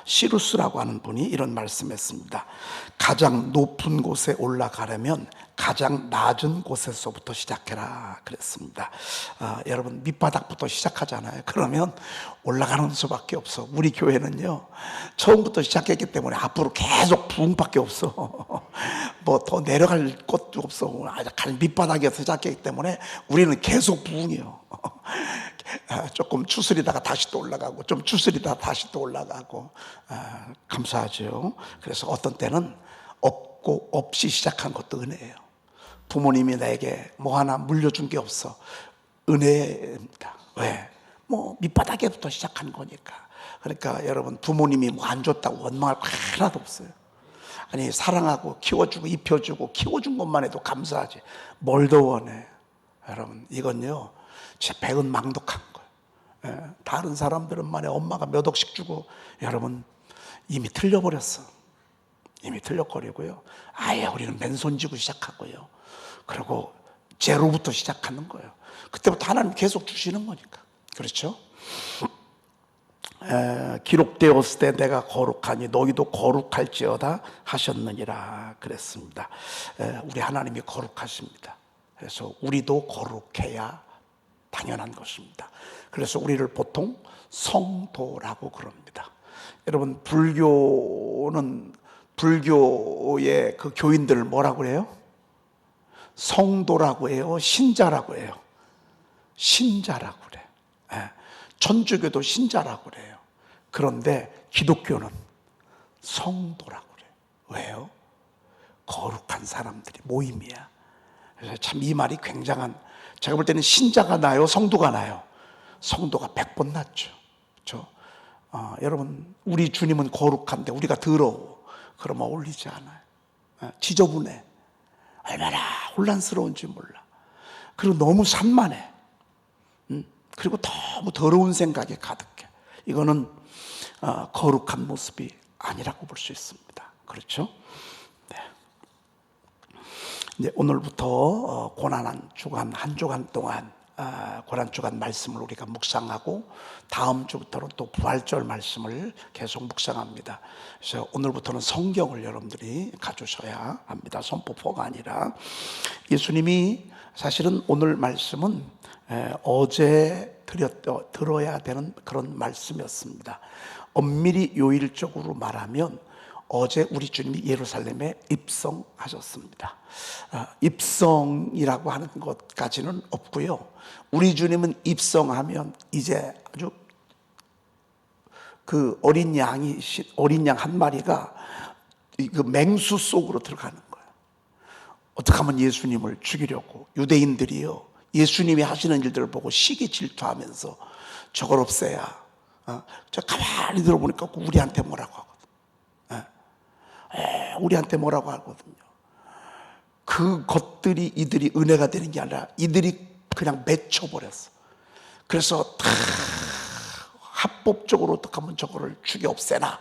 시루스라고 하는 분이 이런 말씀했습니다. 가장 높은 곳에 올라가려면 가장 낮은 곳에서부터 시작해라 그랬습니다. 여러분, 밑바닥부터 시작하잖아요. 그러면 올라가는 수밖에 없어. 우리 교회는요, 처음부터 시작했기 때문에 앞으로 계속 부흥밖에 없어. 뭐 더 내려갈 곳도 없어. 아주 밑바닥에서 시작했기 때문에 우리는 계속 부흥이요. 조금 추스리다가 다시 또 올라가고, 좀 추스리다가 다시 또 올라가고, 감사하죠. 그래서 어떤 때는 없고 없이 시작한 것도 은혜예요. 부모님이 내게 뭐 하나 물려준 게 없어. 은혜입니다. 왜? 뭐 밑바닥에부터 시작한 거니까. 그러니까 여러분, 부모님이 뭐 안 줬다고 원망할 거 하나도 없어요. 아니, 사랑하고 키워주고 입혀주고 키워준 것만 해도 감사하지 뭘 더 원해. 여러분, 이건요 제 배은망덕한 거예요. 다른 사람들은 말에 엄마가 몇 억씩 주고, 여러분 이미 틀려버렸어. 이미 틀렸거리고요. 아예 우리는 맨손 쥐고 시작하고요. 그리고 제로부터 시작하는 거예요. 그때부터 하나님 계속 주시는 거니까. 그렇죠? 기록되었을 때 내가 거룩하니 너희도 거룩할지어다 하셨느니라 그랬습니다. 우리 하나님이 거룩하십니다. 그래서 우리도 거룩해야 당연한 것입니다. 그래서 우리를 보통 성도라고 그럽니다. 여러분, 불교의 그 교인들을 뭐라고 해요? 성도라고 해요? 신자라고 해요? 신자라고 그래요. 천주교도 신자라고 그래요. 그런데 기독교는 성도라고 그래요. 왜요? 거룩한 사람들이 모임이야. 그래서 참 이 말이 굉장한, 제가 볼 때는 신자가 나요, 성도가 나요? 성도가 100번 낫죠. 그렇죠? 여러분, 우리 주님은 거룩한데 우리가 더러워. 그러면 어울리지 않아요. 지저분해. 얼마나 혼란스러운지 몰라. 그리고 너무 산만해. 그리고 너무 더러운 생각에 가득해. 이거는 거룩한 모습이 아니라고 볼 수 있습니다. 그렇죠? 네. 이제 오늘부터 고난한 주간, 한 주간 동안 고난 주간 말씀을 우리가 묵상하고, 다음 주부터는 또 부활절 말씀을 계속 묵상합니다. 그래서 오늘부터는 성경을 여러분들이 가주셔야 합니다. 선포포가 아니라. 예수님이 사실은 오늘 말씀은 어제 들어야 되는 그런 말씀이었습니다. 엄밀히 요일적으로 말하면 어제 우리 주님이 예루살렘에 입성하셨습니다. 입성이라고 하는 것까지는 없고요. 우리 주님은 입성하면 이제 아주 그 어린 양 한 마리가 그 맹수 속으로 들어가는 거예요. 어떻게 하면 예수님을 죽이려고 유대인들이요, 예수님이 하시는 일들을 보고 시기 질투하면서 저걸 없애야. 저 가만히 들어보니까 우리한테 뭐라고 하거든. 우리한테 뭐라고 하거든요. 그것들이 이들이 은혜가 되는 게 아니라 이들이 그냥 맺혀버렸어. 그래서 다 합법적으로 어떻게 하면 저거를 죽여 없애나,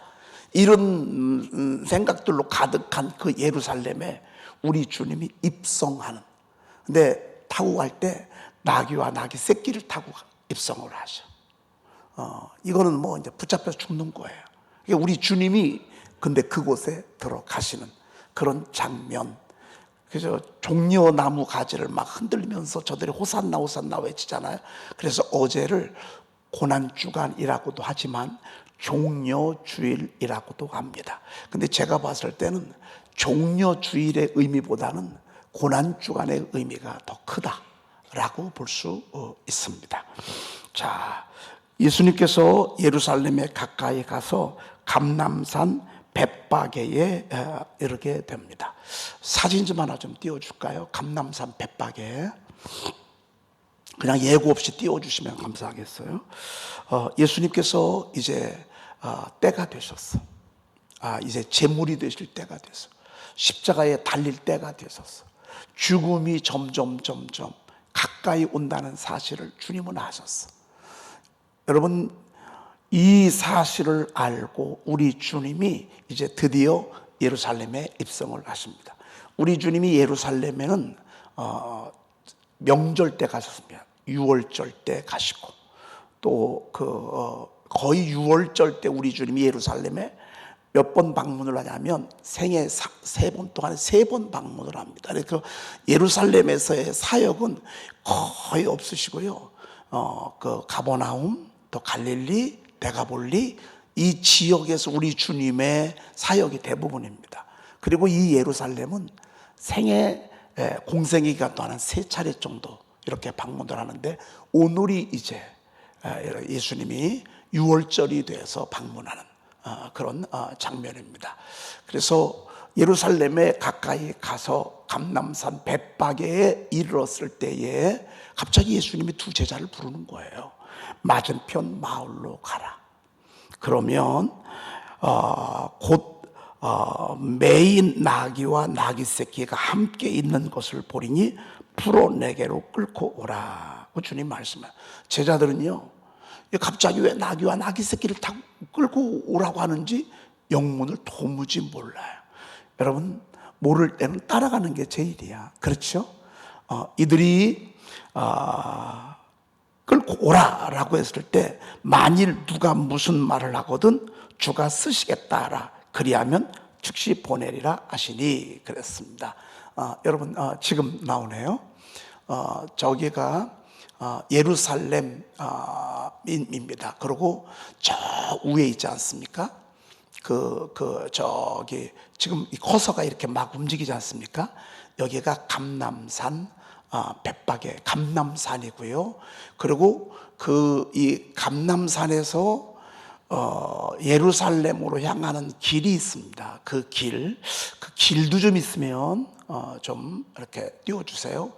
이런 생각들로 가득한 그 예루살렘에 우리 주님이 입성하는. 근데 타고 갈 때 나귀와 나귀 새끼를 타고 입성을 하셔. 이거는 뭐 이제 붙잡혀서 죽는 거예요. 우리 주님이 근데 그곳에 들어가시는 그런 장면. 그래서 종려나무 가지를 막 흔들면서 저들이 호산나 호산나 외치잖아요. 그래서 어제를 고난주간이라고도 하지만 종려주일이라고도 합니다. 근데 제가 봤을 때는 종려주일의 의미보다는 고난주간의 의미가 더 크다라고 볼 수 있습니다. 자, 예수님께서 예루살렘에 가까이 가서 감람산 벳바게에 이르게 됩니다. 사진 좀 하나 좀 띄워줄까요? 감람산 벳바게. 그냥 예고 없이 띄워주시면 감사하겠어요. 예수님께서 이제 때가 되셨어. 이제 제물이 되실 때가 됐어. 십자가에 달릴 때가 되셨어. 죽음이 점점 가까이 온다는 사실을 주님은 아셨어. 여러분, 이 사실을 알고 우리 주님이 이제 드디어 예루살렘에 입성을 하십니다. 우리 주님이 예루살렘에는 명절 때 가셨습니다. 6월절 때 가시고, 또 거의 6월절 때 우리 주님이 예루살렘에 몇 번 방문을 하냐면 생애 3번 동안에 3번 방문을 합니다. 그래서 예루살렘에서의 사역은 거의 없으시고요. 그 가버나움, 또 갈릴리, 데가볼리 이 지역에서 우리 주님의 사역이 대부분입니다. 그리고 이 예루살렘은 생애 공생의 기간 동안 3차례 정도 이렇게 방문을 하는데 오늘이 이제 예수님이 6월절이 돼서 방문하는 그런 장면입니다. 그래서 예루살렘에 가까이 가서 감람산 벳바게에 이르렀을 때에 갑자기 예수님이 두 제자를 부르는 거예요. 맞은편 마을로 가라. 그러면 곧 매인 나귀와 나귀 새끼가 함께 있는 것을 보리니 풀어 내게로 끌고 오라고 주님 말씀해요. 제자들은요, 갑자기 왜 나귀와 나귀 새끼를 타고 끌고 오라고 하는지 영문을 도무지 몰라요. 여러분, 모를 때는 따라가는 게 제일이야. 그렇죠? 이들이 끌고 오라라고 했을 때 만일 누가 무슨 말을 하거든 주가 쓰시겠다라 그리하면 즉시 보내리라 하시니 그랬습니다. 여러분, 지금 나오네요. 저기가 예루살렘입니다. 그리고 저 위에 있지 않습니까? 저기 지금 이 커서가 이렇게 막 움직이지 않습니까? 여기가 감람산, 벳바게 감람산이고요. 그리고 이 감람산에서 예루살렘으로 향하는 길이 있습니다. 그 길도 좀 있으면 좀 이렇게 띄워주세요.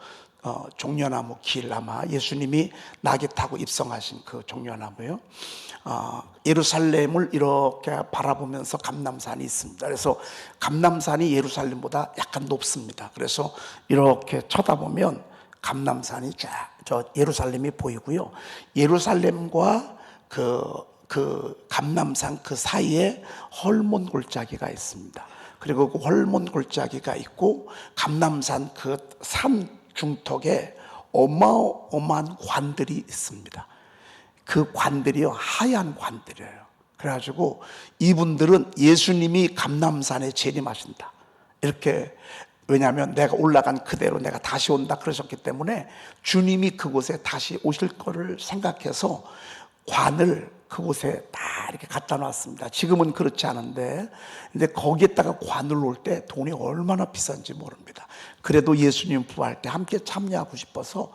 종려나무 길, 아마 예수님이 나귀 타고 입성하신 그 종려나무요. 예루살렘을 이렇게 바라보면서 감람산이 있습니다. 그래서 감람산이 예루살렘보다 약간 높습니다. 그래서 이렇게 쳐다보면 감람산이 저 예루살렘이 보이고요. 예루살렘과 그 감람산 그 사이에 헐몬 골짜기가 있습니다. 그리고 그 헐몬 골짜기가 있고 감람산 그 산 중턱에 어마어마한 관들이 있습니다. 그 관들이요, 하얀 관들이에요. 그래가지고 이분들은 예수님이 감람산에 재림하신다, 이렇게, 왜냐하면 내가 올라간 그대로 내가 다시 온다 그러셨기 때문에 주님이 그곳에 다시 오실 거를 생각해서 관을 그곳에 다 이렇게 갖다 놨습니다. 지금은 그렇지 않은데, 근데 거기에다가 관을 놓을 때 돈이 얼마나 비싼지 모릅니다. 그래도 예수님 부활 때 함께 참여하고 싶어서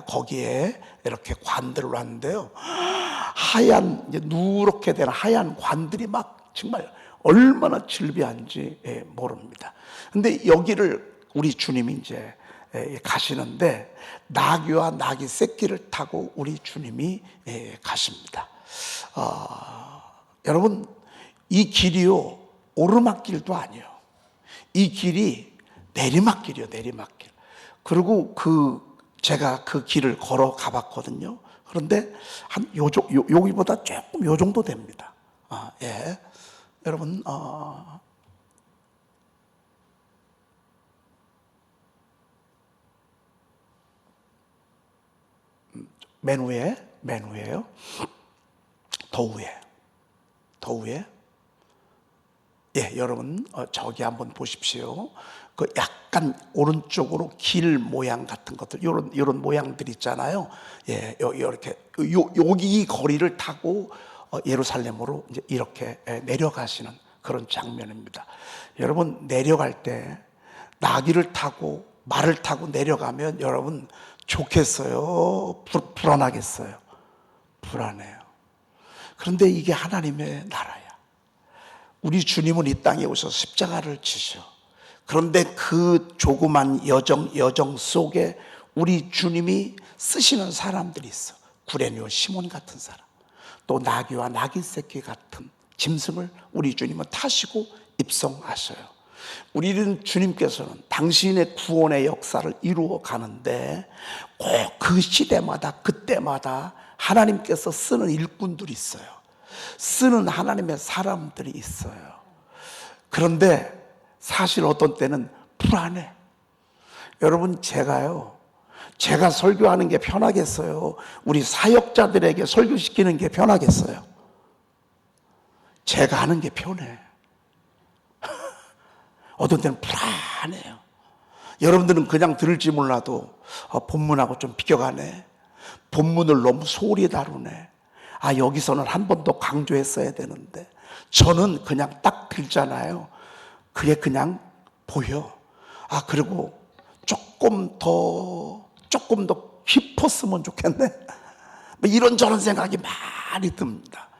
거기에 이렇게 관들을 놨는데요, 하얀, 이제 누렇게 된 하얀 관들이 막 정말 얼마나 질비한지 모릅니다. 근데 여기를 우리 주님이 이제 가시는데 나귀와 나귀 새끼를 타고 우리 주님이 가십니다. 여러분, 이 길이요, 오르막길도 아니에요. 이 길이 내리막길이요, 내리막길. 그리고 제가 그 길을 걸어 가봤거든요. 그런데 한 여기보다 조금 요 정도 됩니다. 예. 여러분, 맨 위에요. 더 위에. 예, 여러분, 저기 한번 보십시오. 그 약간 오른쪽으로 길 모양 같은 것들, 이런 모양들 있잖아요. 예, 이렇게 여기 이 거리를 타고 예루살렘으로 이제 이렇게 내려가시는 그런 장면입니다. 여러분, 내려갈 때 나귀를 타고 말을 타고 내려가면 여러분 좋겠어요? 불안하겠어요? 불안해요. 그런데 이게 하나님의 나라야. 우리 주님은 이 땅에 오셔서 십자가를 지셔. 그런데 그 조그만 여정 속에 우리 주님이 쓰시는 사람들이 있어. 구레뇨 시몬 같은 사람, 또 나귀와 나귀 새끼 같은 짐승을 우리 주님은 타시고 입성하셔요. 우리는 주님께서는 당신의 구원의 역사를 이루어 가는데 꼭 그 시대마다 그때마다 하나님께서 쓰는 일꾼들이 있어요. 쓰는 하나님의 사람들이 있어요. 그런데 사실 어떤 때는 불안해. 여러분, 제가 설교하는 게 편하겠어요? 우리 사역자들에게 설교시키는 게 편하겠어요? 제가 하는 게 편해. 어떤 때는 불안해요. 여러분들은 그냥 들을지 몰라도 본문하고 좀 비교가네. 본문을 너무 소홀히 다루네. 여기서는 한 번 더 강조했어야 되는데. 저는 그냥 딱 들잖아요. 그게 그냥 보여. 그리고 조금 더 깊었으면 좋겠네. 이런저런 생각이 많이 듭니다.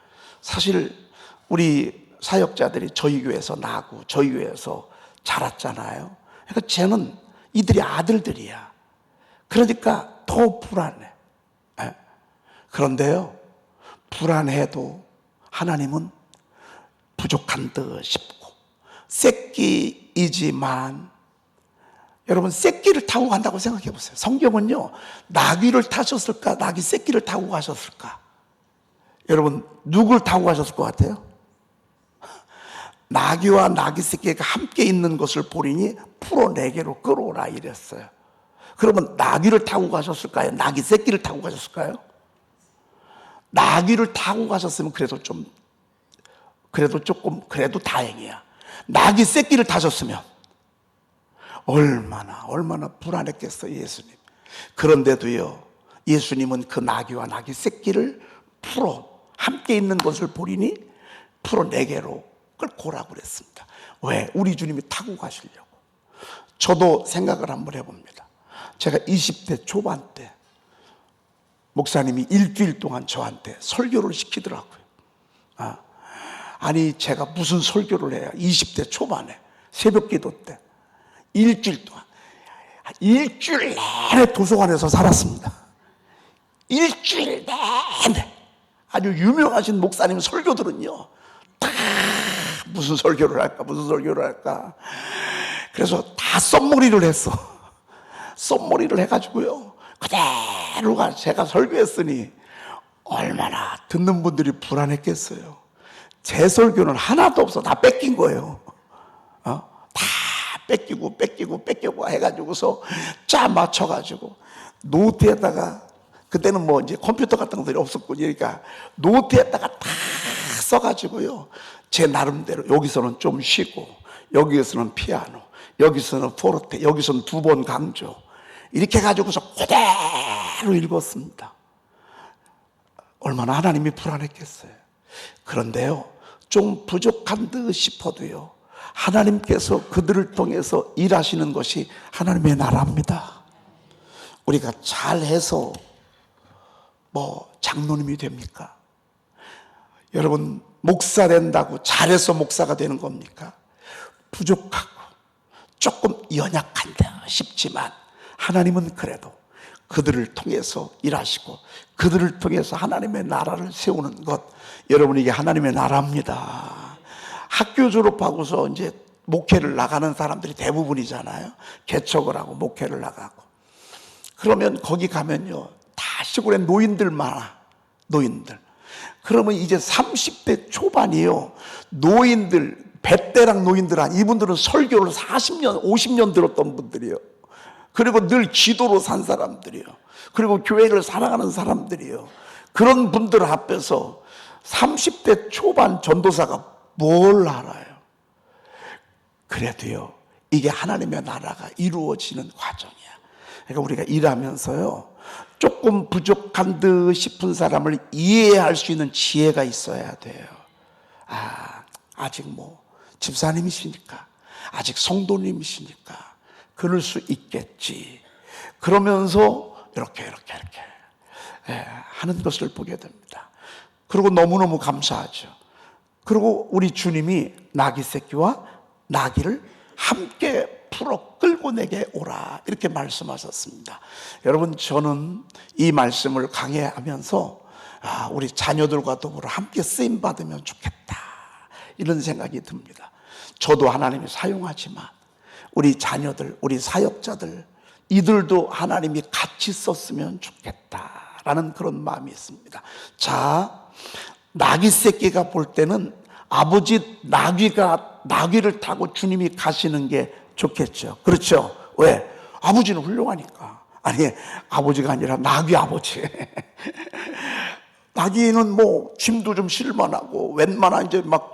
사실 우리 사역자들이 저희 교회에서 나고 저희 교회에서 자랐잖아요. 그러니까 쟤는 이들이 아들들이야. 그러니까 더 불안해. 그런데요, 불안해도 하나님은 부족한 듯 싶고, 새끼이지만, 여러분 새끼를 타고 간다고 생각해 보세요. 성경은요, 나귀를 타셨을까, 나귀 새끼를 타고 가셨을까? 여러분 누굴 타고 가셨을 것 같아요? 나귀와 나귀 새끼가 함께 있는 것을 보리니 풀어 내게로 끌어오라 이랬어요. 그러면 나귀를 타고 가셨을까요? 나귀 새끼를 타고 가셨을까요? 나귀를 타고 가셨으면 그래도 조금 다행이야. 나귀 새끼를 타셨으면 얼마나 불안했겠어요, 예수님. 그런데도요, 예수님은 그 나귀와 나귀 새끼를 함께 있는 것을 보리니 풀어 내게로 끌고 오라고 그랬습니다. 왜? 우리 주님이 타고 가시려고. 저도 생각을 한번 해봅니다. 제가 20대 초반 때 목사님이 일주일 동안 저한테 설교를 시키더라고요. 제가 무슨 설교를 해요? 20대 초반에 새벽 기도 때 일주일 동안, 일주일 내내 도서관에서 살았습니다. 일주일 내내. 아주 유명하신 목사님 설교들은요, 다 무슨 설교를 할까. 그래서 다 썸머리를 했어. 썸머리를 해가지고요, 그대로가 제가 설교했으니 얼마나 듣는 분들이 불안했겠어요. 제 설교는 하나도 없어. 다 뺏긴 거예요. 다 뺏기고 해가지고서 짜 맞춰가지고 노트에다가, 그때는 뭐 이제 컴퓨터 같은 것들이 없었고, 그러니까 노트에다가 다 써가지고요, 제 나름대로 여기서는 좀 쉬고, 여기에서는 피아노, 여기서는 포르테, 여기서는 2번 강조, 이렇게 해가지고서 그대로 읽었습니다. 얼마나 하나님이 불안했겠어요. 그런데요, 좀 부족한 듯 싶어도요, 하나님께서 그들을 통해서 일하시는 것이 하나님의 나라입니다. 우리가 잘해서 장로님이 됩니까? 여러분, 목사 된다고 잘해서 목사가 되는 겁니까? 부족하고 조금 연약한다 싶지만 하나님은 그래도 그들을 통해서 일하시고 그들을 통해서 하나님의 나라를 세우는 것, 여러분, 이게 하나님의 나라입니다. 학교 졸업하고서 이제 목회를 나가는 사람들이 대부분이잖아요. 개척을 하고 목회를 나가고. 그러면 거기 가면요, 다 시골에 노인들 많아. 노인들. 그러면 이제 30대 초반이요, 노인들, 베테랑 노인들, 이분들은 설교를 40년 50년 들었던 분들이요, 그리고 늘 기도로 산 사람들이요, 그리고 교회를 사랑하는 사람들이요. 그런 분들 앞에서 30대 초반 전도사가 뭘 알아요? 그래도요, 이게 하나님의 나라가 이루어지는 과정이야. 그러니까 우리가 일하면서요, 조금 부족한 듯 싶은 사람을 이해할 수 있는 지혜가 있어야 돼요. 아직 집사님이시니까, 아직 성도님이시니까 그럴 수 있겠지. 그러면서 이렇게 하는 것을 보게 됩니다. 그리고 너무너무 감사하죠. 그리고 우리 주님이 나귀 새끼와 나귀를 함께 풀어 끌고 내게 오라, 이렇게 말씀하셨습니다. 여러분, 저는 이 말씀을 강해하면서 우리 자녀들과 더불어 함께 쓰임 받으면 좋겠다, 이런 생각이 듭니다. 저도 하나님이 사용하지만 우리 자녀들, 우리 사역자들, 이들도 하나님이 같이 썼으면 좋겠다라는 그런 마음이 있습니다. 자, 나귀 새끼가 볼 때는 아버지 나귀를 타고 주님이 가시는 게 좋겠죠. 그렇죠? 왜? 아버지는 훌륭하니까. 아니, 아버지가 아니라 나귀 아버지. 나귀는 뭐 짐도 좀 실만하고 웬만한 이제 막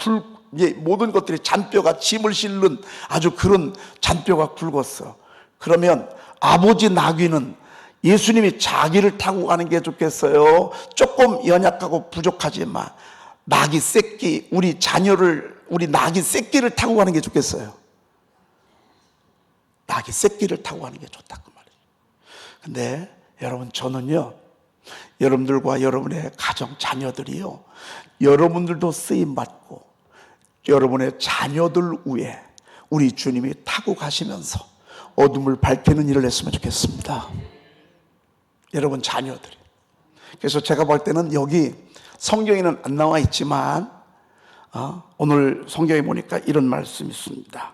모든 것들이 잔뼈가 짐을 실는 아주 그런 잔뼈가 굵었어. 그러면 아버지 나귀는 예수님이 자기를 타고 가는 게 좋겠어요? 조금 연약하고 부족하지만 나귀 새끼, 우리 나귀 새끼를 타고 가는 게 좋겠어요? 나귀 새끼를 타고 가는 게 좋다 그 말이에요. 근데 여러분, 저는요, 여러분들과 여러분의 가정 자녀들이요, 여러분들도 쓰임 받고 여러분의 자녀들 위에 우리 주님이 타고 가시면서 어둠을 밝히는 일을 했으면 좋겠습니다. 여러분 자녀들이. 그래서 제가 볼 때는 여기 성경에는 안 나와 있지만 오늘 성경에 보니까 이런 말씀이 있습니다.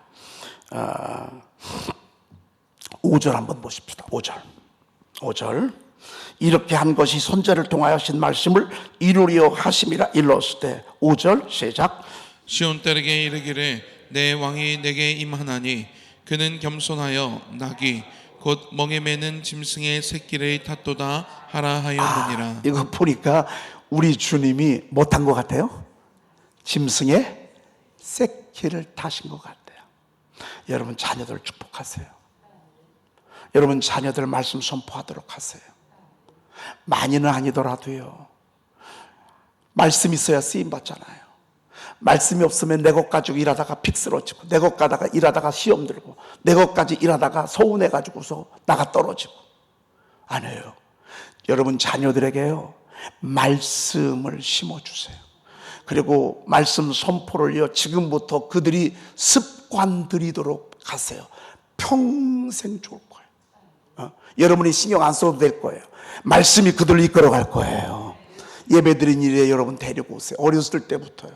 5절 한번 보십시다. 5절. 이렇게 한 것이 선지자를 통하여 하신 말씀을 이루려 하심이라 일렀을 때 5절 시작. 시온 딸에게 이르기를 내 왕이 내게 임하나니 그는 겸손하여 나귀 곧 멍에 매는 짐승의 새끼를 탔도다 하라 하였느니라. 이거 보니까 우리 주님이 못한 것 같아요. 짐승의 새끼를 타신 것 같아요. 여러분 자녀들 축복하세요. 여러분 자녀들 말씀 선포하도록 하세요. 많이는 아니더라도요, 말씀 있어야 쓰임 받잖아요. 말씀이 없으면 내 것 가지고 일하다가 픽 쓰러지고, 내 것 가다가 일하다가 시험 들고, 내 것까지 일하다가 서운해가지고서 나가 떨어지고. 안 해요. 여러분 자녀들에게요, 말씀을 심어주세요. 그리고 말씀 선포를요, 지금부터 그들이 습관 들이도록 하세요. 평생 좋을 거예요. 여러분이 신경 안 써도 될 거예요. 말씀이 그들을 이끌어갈 거예요. 예배드린 일에 여러분 데리고 오세요. 어렸을 때부터요.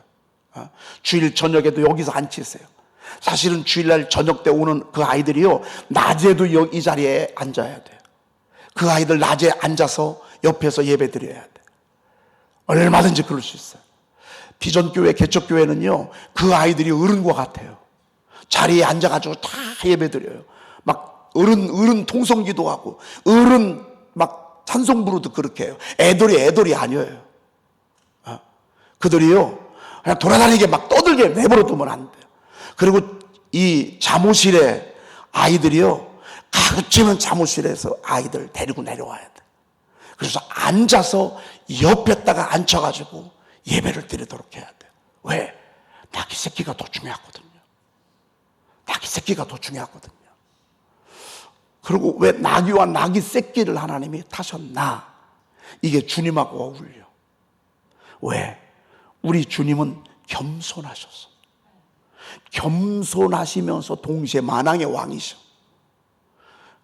주일 저녁에도 여기서 앉히세요. 사실은 주일날 저녁 때 오는 그 아이들이요, 낮에도 이 자리에 앉아야 돼요. 그 아이들 낮에 앉아서 옆에서 예배 드려야 돼요. 얼마든지 그럴 수 있어요. 비전교회, 개척교회는요, 그 아이들이 어른과 같아요. 자리에 앉아가지고 다 예배 드려요. 막 어른 통성기도 하고, 어른 막 찬송 부르도 그렇게 해요. 애들이 아니에요. 그들이요, 그냥 돌아다니게 막 떠들게 내버려 두면 안 돼요. 그리고 이 잠옷실에 아이들이요, 가구치는 잠옷실에서 아이들 데리고 내려와야 돼. 그래서 앉아서 옆에다가 앉혀가지고 예배를 드리도록 해야 돼요. 왜? 나귀 새끼가 더 중요하거든요. 나귀 새끼가 더 중요하거든요. 그리고 왜 나귀와 나귀 새끼를 하나님이 타셨나? 이게 주님하고 어울려. 왜? 우리 주님은 겸손하셨어. 겸손하시면서 동시에 만왕의 왕이셔.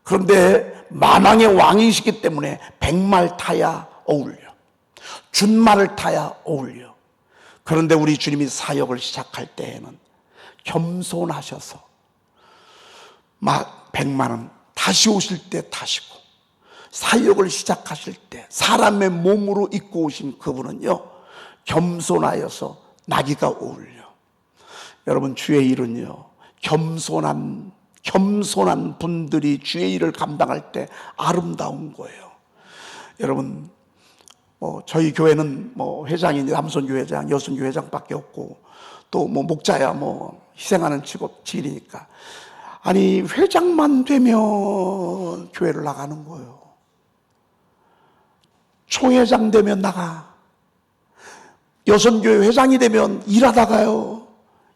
그런데 만왕의 왕이시기 때문에 백말 타야 어울려. 준말을 타야 어울려. 그런데 우리 주님이 사역을 시작할 때에는 겸손하셔서 막 백만은 다시 오실 때 타시고, 사역을 시작하실 때 사람의 몸으로 입고 오신 그분은요, 겸손하여서 나귀가 어울려. 여러분 주의 일은요, 겸손한 분들이 주의 일을 감당할 때 아름다운 거예요. 여러분 저희 교회는 회장이 남선교 회장, 여선교 회장밖에 없고, 또 목자야 희생하는 직업질이니까, 아니 회장만 되면 교회를 나가는 거예요. 총회장 되면 나가. 여선교회 회장이 되면 일하다가요,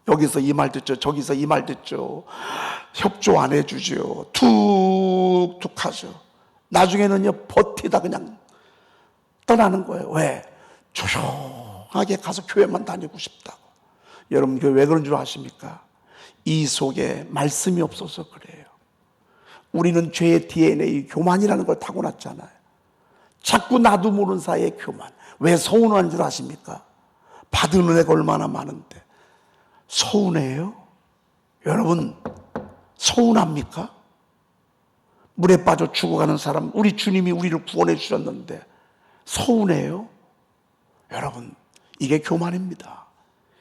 여기서 이 말 듣죠, 저기서 이 말 듣죠, 협조 안 해주죠, 툭툭 하죠. 나중에는요 버티다 그냥 떠나는 거예요. 왜? 조용하게 가서 교회만 다니고 싶다고. 여러분 교회 왜 그런 줄 아십니까? 이 속에 말씀이 없어서 그래요. 우리는 죄의 DNA, 교만이라는 걸 타고났잖아요. 자꾸 나도 모르는 사이에 교만. 왜 서운한 줄 아십니까? 받은 은혜가 얼마나 많은데 서운해요? 여러분 서운합니까? 물에 빠져 죽어가는 사람, 우리 주님이 우리를 구원해 주셨는데 서운해요? 여러분 이게 교만입니다.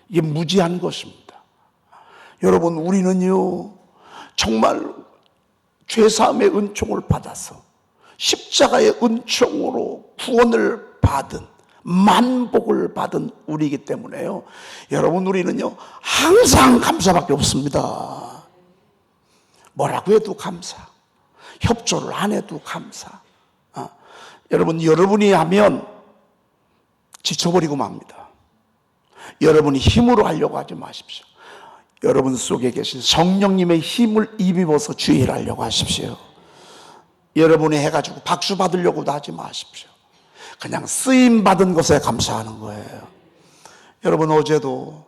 이게 무지한 것입니다. 여러분 우리는요 정말 죄사함의 은총을 받아서 십자가의 은총으로 구원을 받은 만복을 받은 우리이기 때문에요. 여러분, 우리는요 항상 감사밖에 없습니다. 뭐라고 해도 감사, 협조를 안 해도 감사. 여러분, 여러분이 하면 지쳐버리고 맙니다. 여러분이 힘으로 하려고 하지 마십시오. 여러분 속에 계신 성령님의 힘을 입어서 주의를 하려고 하십시오. 여러분이 해가지고 박수 받으려고도 하지 마십시오. 그냥 쓰임 받은 것에 감사하는 거예요. 여러분, 어제도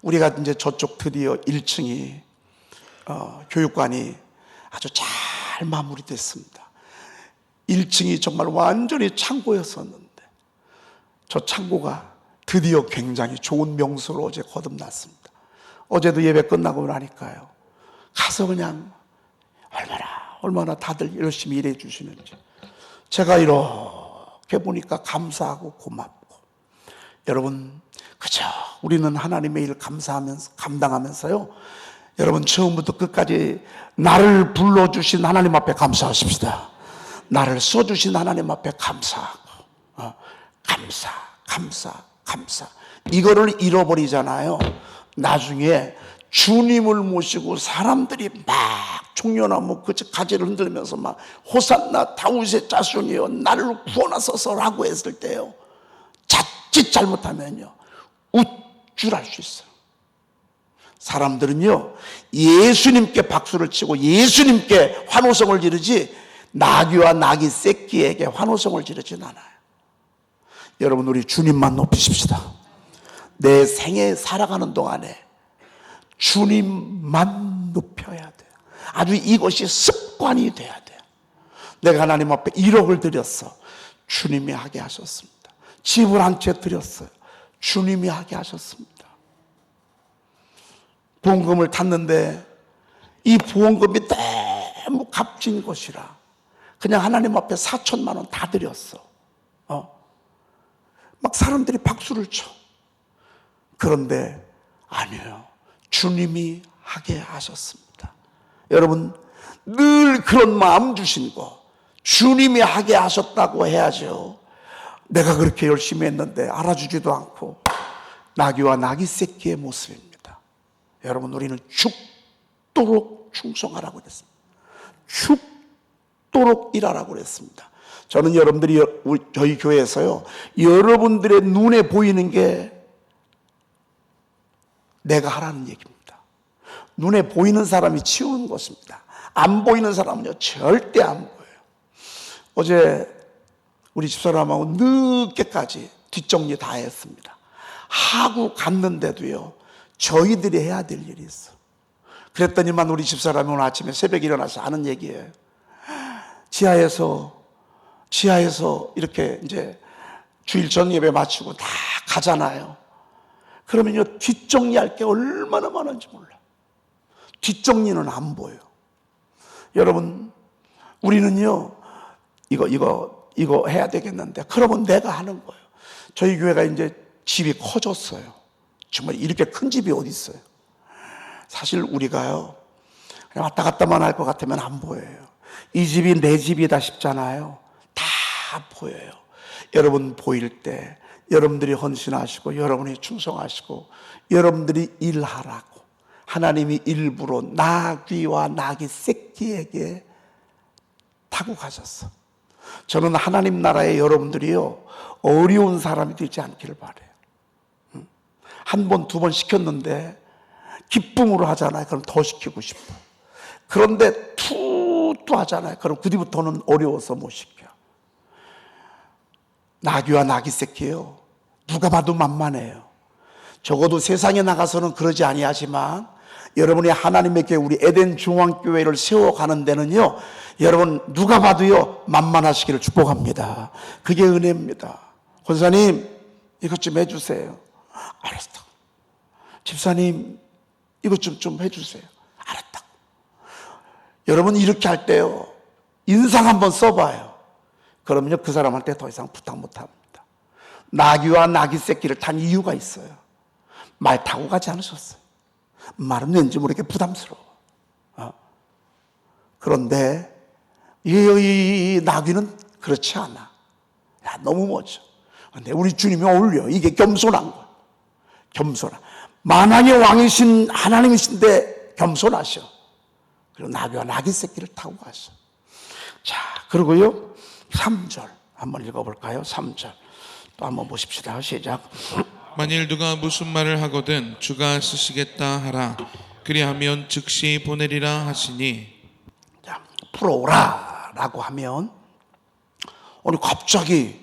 우리가 이제 저쪽 드디어 1층이 교육관이 아주 잘 마무리됐습니다. 1층이 정말 완전히 창고였었는데 저 창고가 드디어 굉장히 좋은 명소로 어제 거듭났습니다. 어제도 예배 끝나고 나니까요, 가서 그냥 얼마나 다들 열심히 일해 주시는지 제가 이렇게 보니까 감사하고 고맙고. 여러분, 그저 우리는 하나님의 일을 감당하면서요, 여러분 처음부터 끝까지 나를 불러주신 하나님 앞에 감사하십시다. 나를 써주신 하나님 앞에 감사하고, 감사. 이거를 잃어버리잖아요. 나중에 주님을 모시고 사람들이 막 종려나무 가지를 흔들면서 막 호산나 다윗의 자손이여 나를 구원하소서라고 했을 때요, 자칫 잘못하면요 우쭐할 수 있어요. 사람들은요 예수님께 박수를 치고 예수님께 환호성을 지르지 나귀와 나귀 새끼에게 환호성을 지르진 않아요. 여러분, 우리 주님만 높이십시다. 내 생에 살아가는 동안에 주님만 높여야 돼요. 아주 이것이 습관이 돼야 돼요. 내가 하나님 앞에 1억을 드렸어, 주님이 하게 하셨습니다. 집을 한 채 드렸어요, 주님이 하게 하셨습니다. 보험금을 탔는데 이 보험금이 너무 값진 것이라 그냥 하나님 앞에 4천만 원 다 드렸어. 막 사람들이 박수를 쳐. 그런데 아니에요, 주님이 하게 하셨습니다. 여러분, 늘 그런 마음 주신 거 주님이 하게 하셨다고 해야죠. 내가 그렇게 열심히 했는데 알아주지도 않고. 나귀와 나귀 새끼의 모습입니다. 여러분, 우리는 죽도록 충성하라고 그랬습니다. 죽도록 일하라고 그랬습니다. 저는 여러분들이 저희 교회에서요, 여러분들의 눈에 보이는 게 내가 하라는 얘기입니다. 눈에 보이는 사람이 치우는 것입니다. 안 보이는 사람은요 절대 안 보여요. 어제 우리 집사람하고 늦게까지 뒷정리 다 했습니다. 하고 갔는데도요 저희들이 해야 될 일이 있어. 그랬더니만 우리 집사람이 오늘 아침에 새벽에 일어나서 하는 얘기예요. 지하에서 이렇게 이제 주일 전 예배 마치고 다 가잖아요. 그러면요 뒷정리할 게 얼마나 많은지 몰라요. 뒷정리는 안 보여요. 여러분, 우리는요 이거 해야 되겠는데 그러면 내가 하는 거예요. 저희 교회가 이제 집이 커졌어요. 정말 이렇게 큰 집이 어디 있어요. 사실 우리가요 그냥 왔다 갔다만 할 것 같으면 안 보여요. 이 집이 내 집이다 싶잖아요. 다 보여요. 여러분 보일 때 여러분들이 헌신하시고 여러분이 충성하시고 여러분들이 일하라고 하나님이 일부러 나귀와 나귀 새끼에게 타고 가셨어. 저는 하나님 나라에 여러분들이요 어려운 사람이 되지 않기를 바라요. 한 번, 두 번 시켰는데 기쁨으로 하잖아요. 그럼 더 시키고 싶어. 그런데 투 하잖아요. 그럼 그 뒤부터는 어려워서 못 시켜. 나귀와 나귀 새끼요 누가 봐도 만만해요. 적어도 세상에 나가서는 그러지 아니하지만 여러분이 하나님의 교회 우리 에덴 중앙교회를 세워가는 데는요 여러분 누가 봐도요 만만하시기를 축복합니다. 그게 은혜입니다. 권사님 이것 좀 해주세요. 알았다. 집사님 이것 좀 해주세요. 알았다. 여러분 이렇게 할 때요 인상 한번 써봐요. 그러면요 그 사람한테 더 이상 부탁 못합니다. 나귀와 나귀 새끼를 탄 이유가 있어요. 말 타고 가지 않으셨어요. 말은 왠지 모르게 부담스러워. 그런데 이 나귀는 그렇지 않아. 야, 너무 멋져. 근데 우리 주님이 어울려. 이게 겸손한 거야. 겸손한. 만왕의 왕이신 하나님이신데 겸손하셔. 그리고 나귀와 나귀 새끼를 타고 가셔. 자, 그리고요 3절 한번 읽어볼까요? 3절 또 한번 보십시다. 시작. 만일 누가 무슨 말을 하거든 주가 쓰시겠다 하라. 그리하면 즉시 보내리라 하시니. 자, 풀어오라 라고 하면 아니 갑자기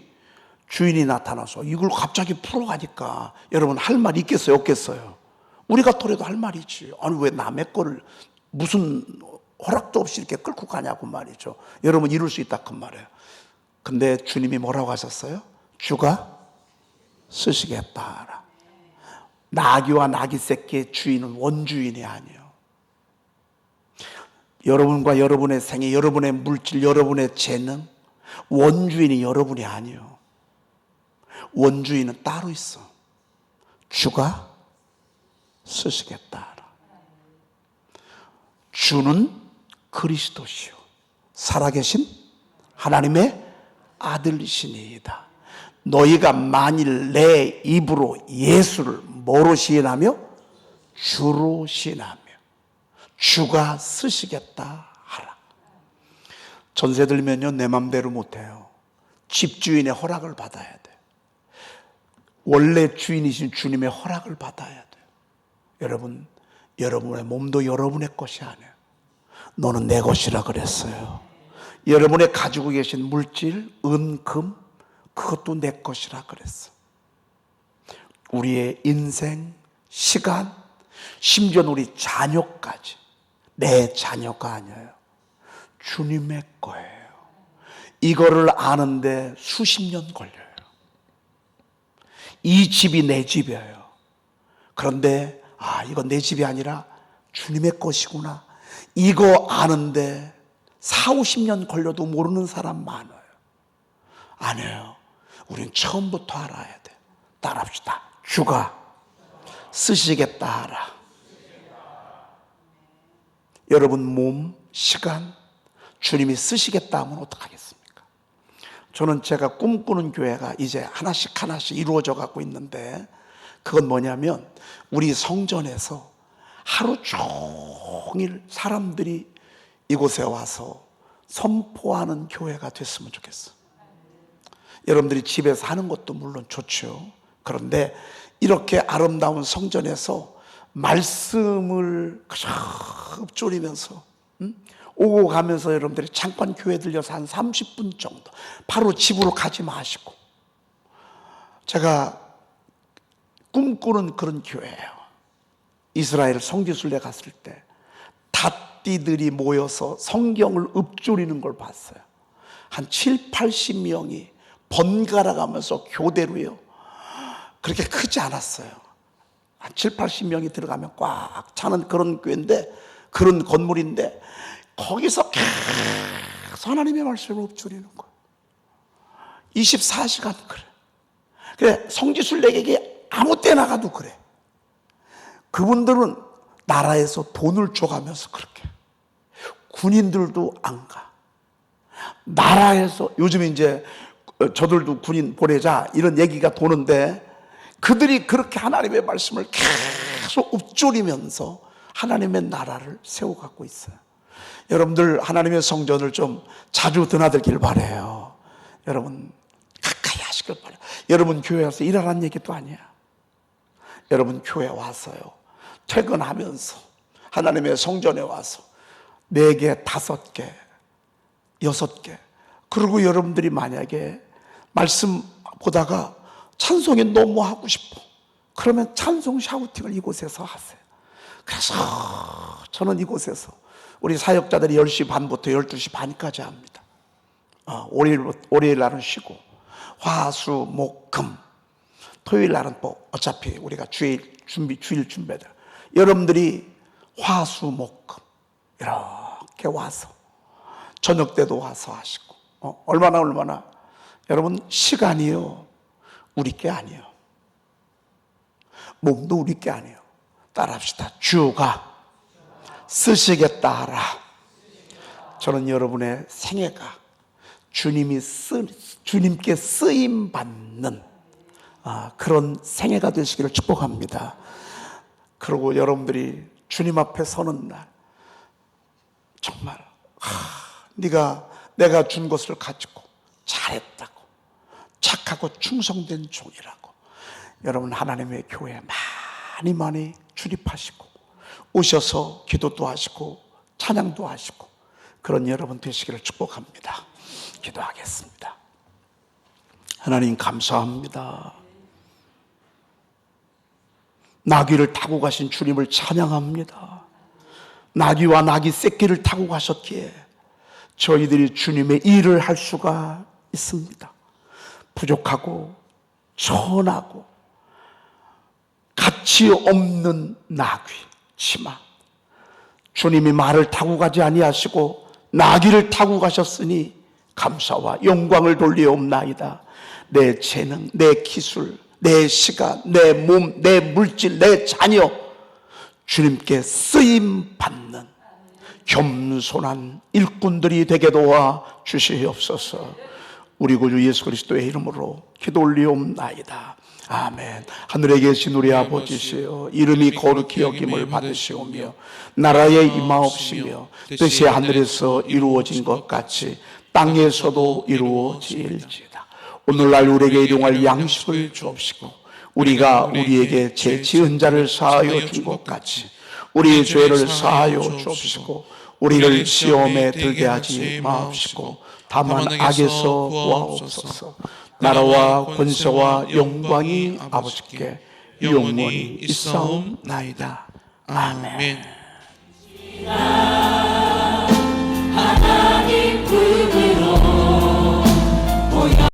주인이 나타나서 이걸 갑자기 풀어가니까 여러분 할 말이 있겠어요? 없겠어요? 우리가 토래도 할 말이지. 아니 왜 남의 거를 무슨 허락도 없이 이렇게 끌고 가냐고 말이죠. 여러분 이룰 수 있다 그 말이에요. 근데 주님이 뭐라고 하셨어요? 주가 쓰시겠다. 나귀와 나귀 새끼의 주인은 원주인이 아니에요. 여러분과 여러분의 생애, 여러분의 물질, 여러분의 재능, 원주인이 여러분이 아니에요. 원주인은 따로 있어. 주가 쓰시겠다. 주는 그리스도시요 살아계신 하나님의 아들이시니이다. 너희가 만일 내 입으로 예수를 뭐로 시인하며? 주로 시인하며 주가 쓰시겠다 하라. 전세 들면요 내 맘대로 못해요. 집주인의 허락을 받아야 돼. 원래 주인이신 주님의 허락을 받아야 돼요. 여러분, 여러분의 몸도 여러분의 것이 아니에요. 너는 내 것이라 그랬어요. 여러분의 가지고 계신 물질, 은, 금 그것도 내 것이라 그랬어. 우리의 인생, 시간, 심지어 우리 자녀까지 내 자녀가 아니에요. 주님의 거예요. 이거를 아는데 수십 년 걸려요. 이 집이 내 집이에요. 그런데 이건 내 집이 아니라 주님의 것이구나. 이거 아는데 4, 50년 걸려도 모르는 사람 많아요. 아니에요. 우린 처음부터 알아야 돼. 따라합시다. 주가 쓰시겠다 하라. 여러분 몸, 시간 주님이 쓰시겠다 하면 어떡하겠습니까? 저는 제가 꿈꾸는 교회가 이제 하나씩 하나씩 이루어져 가고 있는데 그건 뭐냐면 우리 성전에서 하루 종일 사람들이 이곳에 와서 선포하는 교회가 됐으면 좋겠어. 여러분들이 집에서 하는 것도 물론 좋죠. 그런데 이렇게 아름다운 성전에서 말씀을 그저 읊조리면서 오고 가면서 여러분들이 잠깐 교회 들려서 한 30분 정도 바로 집으로 가지 마시고 제가 꿈꾸는 그런 교회예요. 이스라엘 성지순례 갔을 때 닷띠들이 모여서 성경을 읊조리는 걸 봤어요. 한 7, 80명이 번갈아 가면서 교대로요. 그렇게 크지 않았어요. 한 7, 80명이 들어가면 꽉 차는 그런 교회인데 그런 건물인데 거기서 계속 하나님의 말씀을 읊조리는 거예요. 24시간 그래. 그래 성지순례객이 아무 때나 가도 그래. 그분들은 나라에서 돈을 줘가면서 그렇게 군인들도 안 가. 나라에서 요즘 이제 저들도 군인 보내자 이런 얘기가 도는데 그들이 그렇게 하나님의 말씀을 계속 읊조리면서 하나님의 나라를 세워가고 있어요. 여러분들 하나님의 성전을 좀 자주 드나들길 바라요. 여러분 가까이 하시길 바라요. 여러분 교회 와서 일하라는 얘기도 아니야. 여러분 교회 와서요 퇴근하면서 하나님의 성전에 와서 4개, 5개, 6개 그리고 여러분들이 만약에 말씀 보다가 찬송이 너무 하고 싶어 그러면 찬송 샤우팅을 이곳에서 하세요. 그래서 저는 이곳에서 우리 사역자들이 10시 반부터 12시 반까지 합니다. 월요일 날은 쉬고 화, 수, 목, 금 토요일 날은 뭐 어차피 우리가 주일 준비들 여러분들이 화, 수, 목, 금 이렇게 와서 저녁 때도 와서 하시고 얼마나 여러분 시간이요 우리 게 아니에요. 몸도 우리 게 아니에요. 따라합시다. 주가 쓰시겠다 하라. 저는 여러분의 생애가 주님께 쓰임 받는 그런 생애가 되시기를 축복합니다. 그리고 여러분들이 주님 앞에 서는 날 정말 내가 준 것을 가지고 잘했다고, 착하고 충성된 종이라고 여러분 하나님의 교회에 많이 출입하시고 오셔서 기도도 하시고 찬양도 하시고 그런 여러분 되시기를 축복합니다. 기도하겠습니다. 하나님 감사합니다. 나귀를 타고 가신 주님을 찬양합니다. 나귀와 나귀 새끼를 타고 가셨기에 저희들이 주님의 일을 할 수가 있습니다. 부족하고 천하고 가치 없는 나귀지만 주님이 말을 타고 가지 아니하시고 나귀를 타고 가셨으니 감사와 영광을 돌리옵나이다. 내 재능, 내 기술, 내 시간, 내 몸, 내 물질, 내 자녀 주님께 쓰임 받는 겸손한 일꾼들이 되게 도와 주시옵소서. 우리 구주 예수 그리스도의 이름으로 기도 올리옵나이다. 아멘. 하늘에 계신 우리 아버지시여, 이름이 거룩히 여김을 받으시오며 나라에 임하옵시며 뜻이 하늘에서 이루어진 것 같이 땅에서도 이루어질지어다. 오늘날 우리에게 일용할 양식을 주옵시고 우리가 우리에게 죄 지은 자를 사하여 준 것 같이 우리의 죄를 사하여 주옵시고 우리를 시험에 들게 하지 마옵시고 다만 악에서 구하옵소서. 나라와 권세와 영광이 아버지께 영원히 있사옵나이다. 아멘.